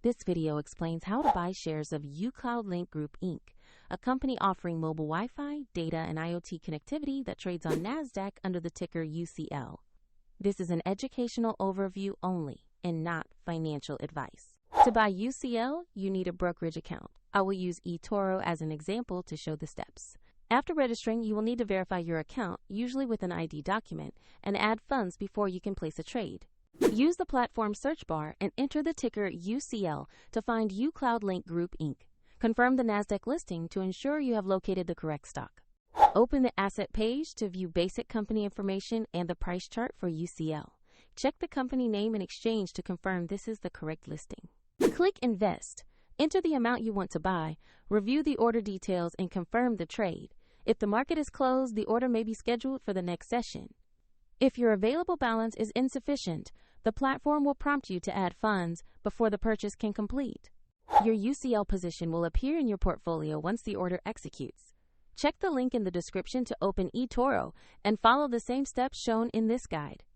This video explains how to buy shares of Ucloudlink Group Inc., a company offering mobile Wi-Fi, data, and IoT connectivity that trades on NASDAQ under the ticker UCL. This is an educational overview only and not financial advice. To buy UCL, you need a brokerage account. I will use eToro as an example to show the steps. After registering, you will need to verify your account, usually with an ID document, and add funds before you can place a trade. Use the platform search bar and enter the ticker UCL to find Ucloudlink Group Inc. Confirm the NASDAQ listing to ensure you have located the correct stock. Open the asset page to view basic company information and the price chart for UCL. Check the company name and exchange to confirm this is the correct listing. Click Invest. Enter the amount you want to buy, review the order details, and confirm the trade. If the market is closed, the order may be scheduled for the next session. If your available balance is insufficient, the platform will prompt you to add funds before the purchase can complete. Your UCL position will appear in your portfolio once the order executes. Check the link in the description to open eToro and follow the same steps shown in this guide.